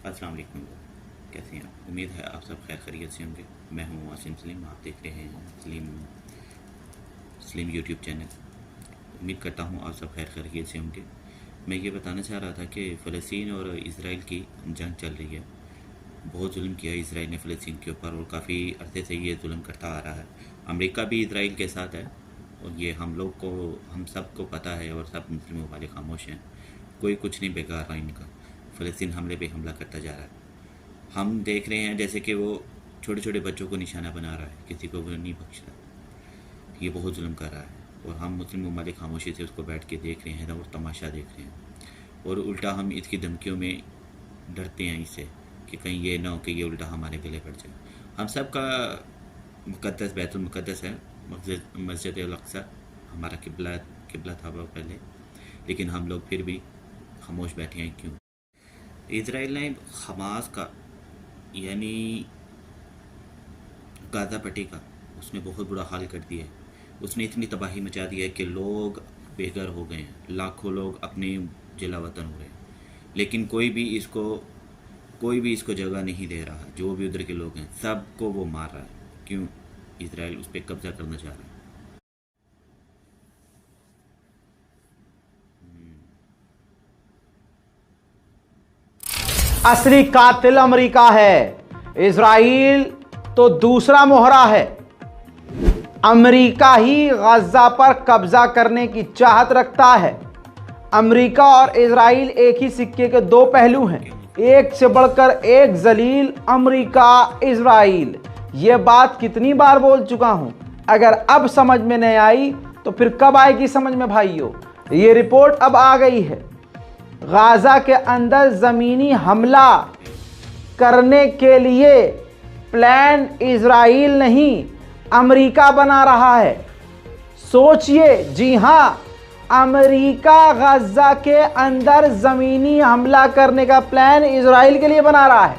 अस्सलाम वालेकुम। कैसे हैं आप? उम्मीद है आप सब खैर खैरियत से होंगे। मैं हूं वासिम सलीम, आप देख रहे हैं स्लिम यूट्यूब चैनल। उम्मीद करता हूं आप सब खैर खैरियत से होंगे। मैं ये बताना चाह रहा था कि फ़लस्तीन और इसराइल की जंग चल रही है। बहुत जुल्म किया इसराइल ने फ़लस्तीन के ऊपर और काफ़ी अरसे से ये जुल्म करता आ रहा है। अमेरिका भी इसराइल के साथ है और ये हम सब को पता है और सब मुस्लिमों वाले खामोश हैं। कोई कुछ नहीं बिगाड़ रहा इनका। फ़लस्तीन हमले पे हमला करता जा रहा है। हम देख रहे हैं जैसे कि वो छोटे छोटे बच्चों को निशाना बना रहा है, किसी को वो नहीं बख्श रहा। ये बहुत जुल्म कर रहा है और हम मुस्लिम ममालिक खामोशी से उसको बैठ के देख रहे हैं और तमाशा देख रहे हैं। और उल्टा हम इसकी धमकियों में डरते हैं इससे कि कहीं ये ना हो कि ये उल्टा हमारे गले पड़ जाए। हम सब का मुक़द्दस बैतुल मुक़द्दस है, मस्जिद अल-अक़सा हमारा किबला था वो पहले, लेकिन हम लोग फिर भी खामोश बैठे हैं। क्यों? इसराइल ने हमास का यानी गाज़ा पट्टी का उसने बहुत बुरा हाल कर दिया है। उसने इतनी तबाही मचा दी है कि लोग बेघर हो गए हैं, लाखों लोग अपने जिला वतन हो रहे हैं, लेकिन कोई भी इसको जगह नहीं दे रहा। जो भी उधर के लोग हैं सबको वो मार रहा है। क्यों? इसराइल उस पर कब्जा करना चाह रहा है। असली कातिल अमेरिका है, इजराइल तो दूसरा मोहरा है। अमेरिका ही गजा पर कब्जा करने की चाहत रखता है। अमेरिका और इजराइल एक ही सिक्के के दो पहलू हैं, एक से बढ़कर एक जलील अमेरिका इजराइल। यह बात कितनी बार बोल चुका हूं। अगर अब समझ में नहीं आई तो फिर कब आएगी समझ में भाइयों। ये रिपोर्ट अब आ गई है। गाजा के अंदर ज़मीनी हमला करने के लिए प्लान इजराइल नहीं अमेरिका बना रहा है। सोचिए, जी हां, अमेरिका गाजा के अंदर ज़मीनी हमला करने का प्लान इजराइल के लिए बना रहा है।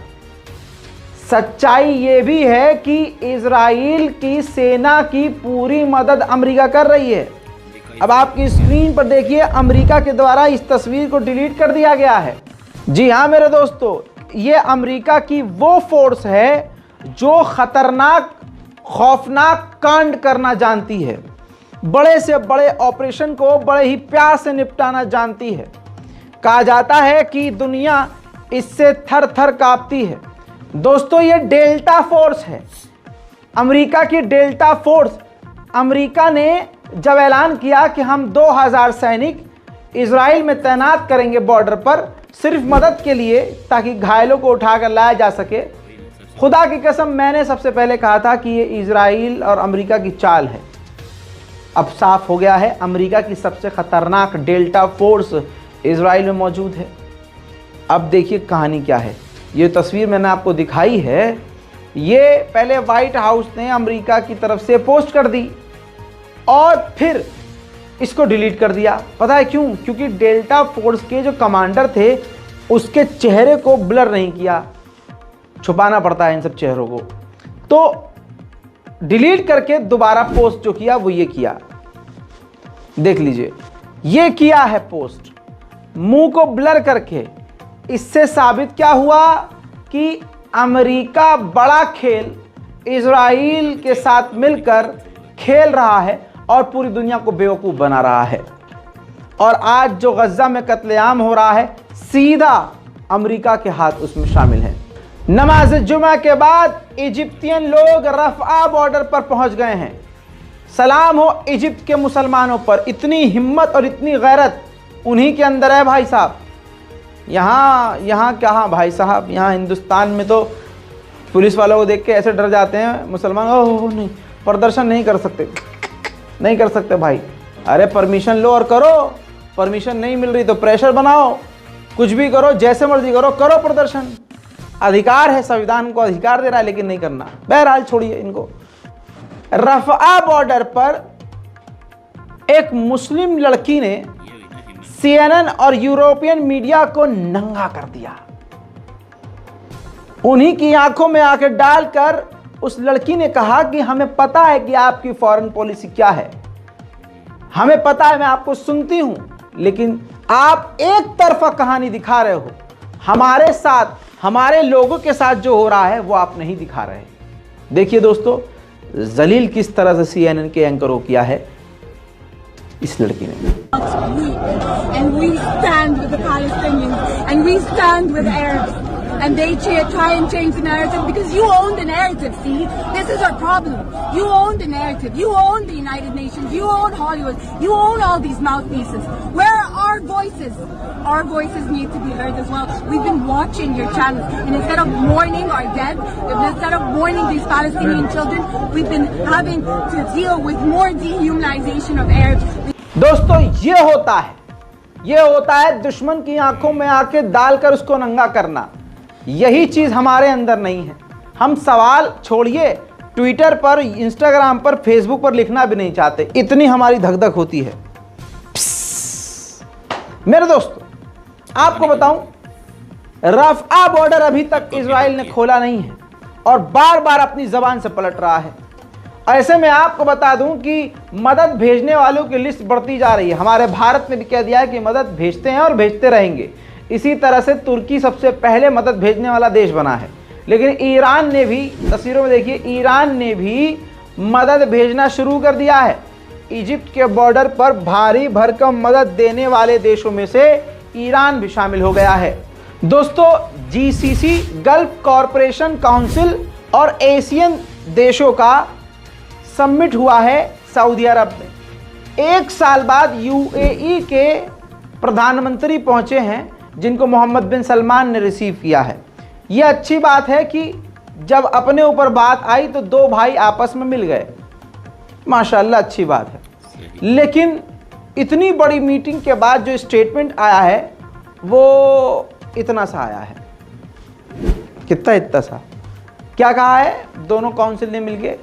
सच्चाई ये भी है कि इजराइल की सेना की पूरी मदद अमेरिका कर रही है। अब आपकी स्क्रीन पर देखिए, अमेरिका के द्वारा इस तस्वीर को डिलीट कर दिया गया है। जी हाँ मेरे दोस्तों, ये अमेरिका की वो फोर्स है जो खतरनाक खौफनाक कांड करना जानती है, बड़े से बड़े ऑपरेशन को बड़े ही प्यार से निपटाना जानती है। कहा जाता है कि दुनिया इससे थर थर कांपती है। दोस्तों, ये डेल्टा फोर्स है, अमेरिका की डेल्टा फोर्स। अमेरिका ने जब ऐलान किया कि हम 2000 सैनिक इजराइल में तैनात करेंगे बॉर्डर पर, सिर्फ मदद के लिए ताकि घायलों को उठाकर लाया जा सके, खुदा की कसम मैंने सबसे पहले कहा था कि ये इजराइल और अमेरिका की चाल है। अब साफ हो गया है, अमेरिका की सबसे खतरनाक डेल्टा फोर्स इजराइल में मौजूद है। अब देखिए कहानी क्या है। ये तस्वीर मैंने आपको दिखाई है, ये पहले व्हाइट हाउस ने अमेरिका की तरफ से पोस्ट कर दी और फिर इसको डिलीट कर दिया। पता है क्यों? क्योंकि डेल्टा फोर्स के जो कमांडर थे उसके चेहरे को ब्लर नहीं किया, छुपाना पड़ता है इन सब चेहरों को। तो डिलीट करके दोबारा पोस्ट जो किया वो ये किया, देख लीजिए, ये किया है पोस्ट मुंह को ब्लर करके। इससे साबित क्या हुआ कि अमेरिका बड़ा खेल इजराइल के साथ मिलकर खेल रहा है और पूरी दुनिया को बेवकूफ़ बना रहा है। और आज जो गजा में कत्लेआम हो रहा है, सीधा अमेरिका के हाथ उसमें शामिल है। नमाज जुमा के बाद इजिप्तियन लोग रफ़ा बॉर्डर पर पहुंच गए हैं। सलाम हो इजिप्ट के मुसलमानों पर, इतनी हिम्मत और इतनी गैरत उन्हीं के अंदर है भाई साहब। यहाँ क्या भाई साहब, यहाँ हिंदुस्तान में तो पुलिस वालों को देख के ऐसे डर जाते हैं मुसलमान। ओह नहीं, प्रदर्शन नहीं कर सकते भाई। अरे परमिशन लो और करो, परमिशन नहीं मिल रही तो प्रेशर बनाओ, कुछ भी करो, जैसे मर्जी करो प्रदर्शन। अधिकार है, संविधान को अधिकार दे रहा है, लेकिन नहीं करना। बहरहाल छोड़िए इनको। रफ़ा बॉर्डर पर एक मुस्लिम लड़की ने CNN और यूरोपियन मीडिया को नंगा कर दिया। उन्हीं की आंखों में आंखें डालकर उस लड़की ने कहा कि हमें पता है कि आपकी फॉरेन पॉलिसी क्या है, हमें पता है, मैं आपको सुनती हूं, लेकिन आप एक तरफा कहानी दिखा रहे हो। हमारे साथ, हमारे लोगों के साथ जो हो रहा है वो आप नहीं दिखा रहे। देखिए दोस्तों, जलील किस तरह से CNN के एंकर को किया है इस लड़की ने। And we stand with the Palestinians and we stand with Arabs. And they try and change the narrative because you own the narrative, see? This is our problem. You own the narrative. You own the United Nations. You own Hollywood. You own all these mouthpieces. Where are our voices? Our voices need to be heard as well. We've been watching your channels, and instead of mourning our dead, instead of mourning these Palestinian children, we've been having to deal with more dehumanization of Arabs. दोस्तों, ये होता है दुश्मन की आंखों में आके डालकर उसको नंगा करना। यही चीज हमारे अंदर नहीं है। हम सवाल छोड़िए, ट्विटर पर, इंस्टाग्राम पर, फेसबुक पर लिखना भी नहीं चाहते, इतनी हमारी धक-धक होती है। मेरे दोस्तों, आपको बताऊं, रफ़ा बॉर्डर अभी तक इजराइल ने खोला नहीं है और बार बार अपनी जबान से पलट रहा है। ऐसे में आपको बता दूं कि मदद भेजने वालों की लिस्ट बढ़ती जा रही है। हमारे भारत ने भी कह दिया है कि मदद भेजते हैं और भेजते रहेंगे। इसी तरह से तुर्की सबसे पहले मदद भेजने वाला देश बना है, लेकिन ईरान ने भी, तस्वीरों में देखिए, ईरान ने भी मदद भेजना शुरू कर दिया है। इजिप्ट के बॉर्डर पर भारी भरकम मदद देने वाले देशों में से ईरान भी शामिल हो गया है। दोस्तों, GCC, गल्फ कॉरपोरेशन काउंसिल और एशियन देशों का समिट हुआ है सऊदी अरब में। 1 साल बाद UAE के प्रधानमंत्री पहुंचे हैं, जिनको मोहम्मद बिन सलमान ने रिसीव किया है। यह अच्छी बात है कि जब अपने ऊपर बात आई तो दो भाई आपस में मिल गए, माशाल्लाह, अच्छी बात है। लेकिन इतनी बड़ी मीटिंग के बाद जो स्टेटमेंट आया है वो इतना सा आया है। इतना सा क्या कहा है? दोनों काउंसिल ने मिलके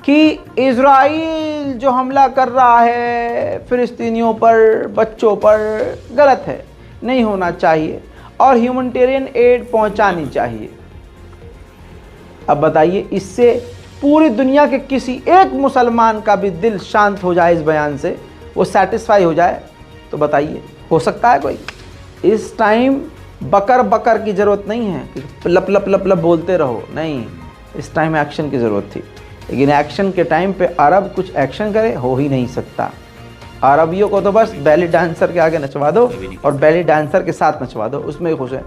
कि इजराइल जो हमला कर रहा है फिलिस्तीनियों पर, बच्चों पर, गलत है, नहीं होना चाहिए और ह्यूमैनिटेरियन एड पहुंचानी चाहिए। अब बताइए, इससे पूरी दुनिया के किसी एक मुसलमान का भी दिल शांत हो जाए, इस बयान से वो सेटिस्फाई हो जाए, तो बताइए हो सकता है कोई? इस टाइम बकर बकर की ज़रूरत नहीं है कि लप लप लप लप बोलते रहो, नहीं, इस टाइम एक्शन की ज़रूरत थी। लेकिन एक्शन के टाइम पे अरब कुछ एक्शन करे, हो ही नहीं सकता। अरबियों को तो बस बैली डांसर के आगे नचवा दो और बैली डांसर के साथ नचवा दो, उसमें खुश है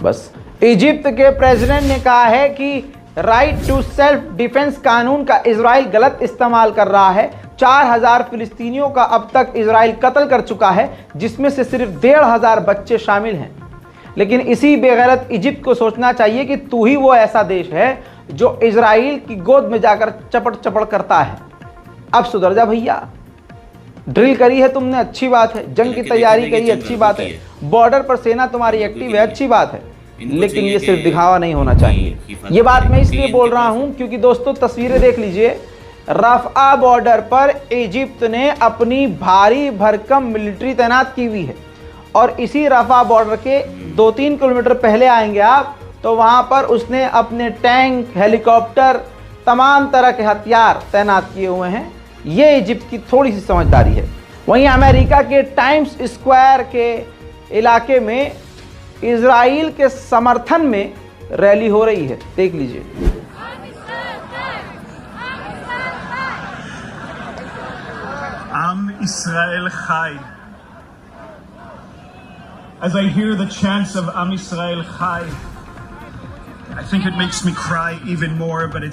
बस। इजिप्ट के प्रेसिडेंट ने कहा है कि राइट टू सेल्फ डिफेंस कानून का इजराइल गलत इस्तेमाल कर रहा है। 4000 फिलिस्तीनियों का अब तक इजराइल कत्ल कर चुका है, जिसमें से सिर्फ 1500 बच्चे शामिल हैं। लेकिन इसी बेगैरत इजिप्ट को सोचना चाहिए कि तू ही वो ऐसा देश है जो इजराइल की गोद में जाकर चपड़ चपड़ करता है। अब सुधर जा भैया, ड्रिल करी है तुमने, अच्छी बात है, जंग की तैयारी करी, अच्छी बात है, बॉर्डर पर सेना तुम्हारी एक्टिव है, अच्छी बात है, लेकिन ये सिर्फ दिखावा नहीं होना चाहिए। ये बात मैं इसलिए बोल रहा हूं क्योंकि दोस्तों तस्वीरें देख लीजिए, रफ़ा बॉर्डर पर इजिप्ट ने अपनी भारी भरकम मिलिट्री तैनात की हुई है और इसी रफ़ा बॉर्डर के 2-3 किलोमीटर पहले आएंगे आप तो वहां पर उसने अपने टैंक, हेलीकॉप्टर, तमाम तरह के हथियार तैनात किए हुए हैं। ये इजिप्ट की थोड़ी सी समझदारी है। वहीं अमेरिका के टाइम्स स्क्वायर के इलाके में इजराइल के समर्थन में रैली हो रही है, देख लीजिए। Am Israel Chai. As I hear the chants of Am Israel Chai, I think it makes me cry even more, but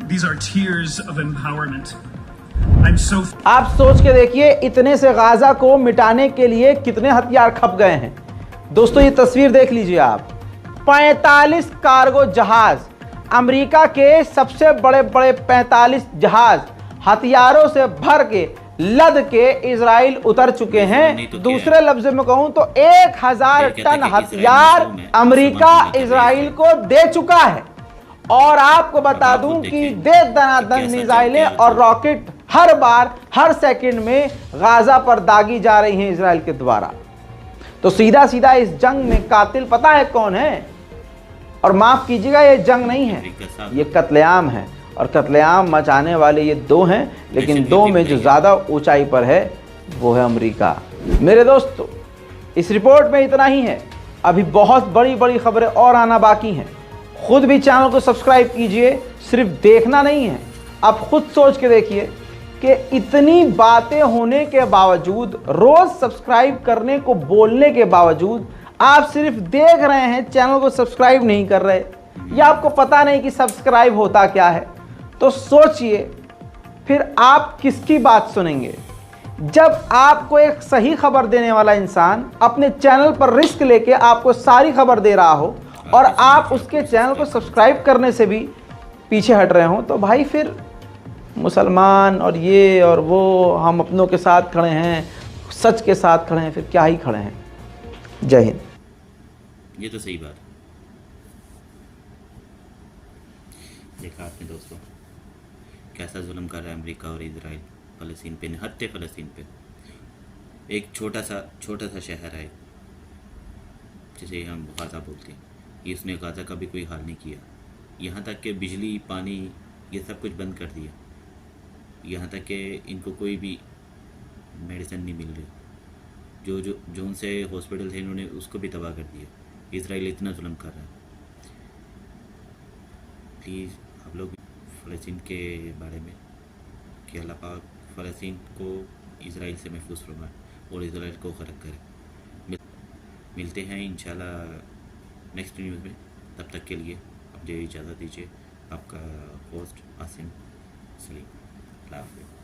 these are tears of empowerment. I'm so... आप सोच के देखिए, इतने से गाजा को मिटाने के लिए कितने हथियार खप गए हैं। दोस्तों ये तस्वीर देख लीजिए आप, 45 कार्गो जहाज, अमेरिका के सबसे बड़े बड़े 45 जहाज हथियारों से भर के लद के इजराइल उतर चुके हैं। दूसरे लफ्ज में कहूं तो 1000 टन हथियार अमेरिका इजराइल को दे चुका है। और आपको बता दूं कि दे दनादन मिसाइलें और रॉकेट हर बार, हर सेकंड में गाजा पर दागी जा रही हैं इजराइल के द्वारा। तो सीधा सीधा इस जंग में कातिल पता है कौन है? और माफ कीजिएगा, ये जंग नहीं है, ये कत्लेआम है। और कत्लेआम मचाने वाले ये दो हैं, लेकिन दो में जो ज्यादा ऊंचाई पर है वो है अमेरिका। मेरे दोस्तों, इस रिपोर्ट में इतना ही है। अभी बहुत बड़ी बड़ी खबरें और आना बाकी हैं। खुद भी चैनल को सब्सक्राइब कीजिए, सिर्फ देखना नहीं है। आप खुद सोच के देखिए कि इतनी बातें होने के बावजूद, रोज सब्सक्राइब करने को बोलने के बावजूद आप सिर्फ देख रहे हैं, चैनल को सब्सक्राइब नहीं कर रहे, या आपको पता नहीं कि सब्सक्राइब होता क्या है। तो सोचिए फिर आप किसकी बात सुनेंगे? जब आपको एक सही खबर देने वाला इंसान अपने चैनल पर रिस्क लेके आपको सारी खबर दे रहा हो और आप उसके चैनल को सब्सक्राइब करने से भी पीछे हट रहे हो, तो भाई फिर मुसलमान और ये और वो, हम अपनों के साथ खड़े हैं, सच के साथ खड़े हैं, फिर क्या ही खड़े हैं। जय हिंद। ये तो सही बात है। देखा आपने दोस्तों कैसा जुल्म कर रहा है अमेरिका और इजराइल फ़लस्तीन पे, निहत्ते फ़लस्तीन पे। एक छोटा सा शहर है जिसे हम गाज़ा बोलते हैं, ये उसने गाज़ा का भी कोई हाल नहीं किया। यहाँ तक कि बिजली, पानी, ये सब कुछ बंद कर दिया। यहाँ तक कि इनको कोई भी मेडिसिन नहीं मिल रही। जो उनसे हॉस्पिटल थे इन्होंने उसको भी तबाह कर दिया। इजराइल इतना जुल्म कर रहा है। प्लीज़ आप लोग फ़लस्तीन के बारे में कि अल्लाह पाक फ़लस्तीन को इजराइल से महफूज फरमाए और इजराइल को ग़रक़ करे। मिलते हैं इंशाल्लाह नेक्स्ट न्यूज़ में। तब तक के लिए मुझे इजाज़त दीजिए। आपका होस्ट आसिम सलीम। अल्लाह हाफ़िज़।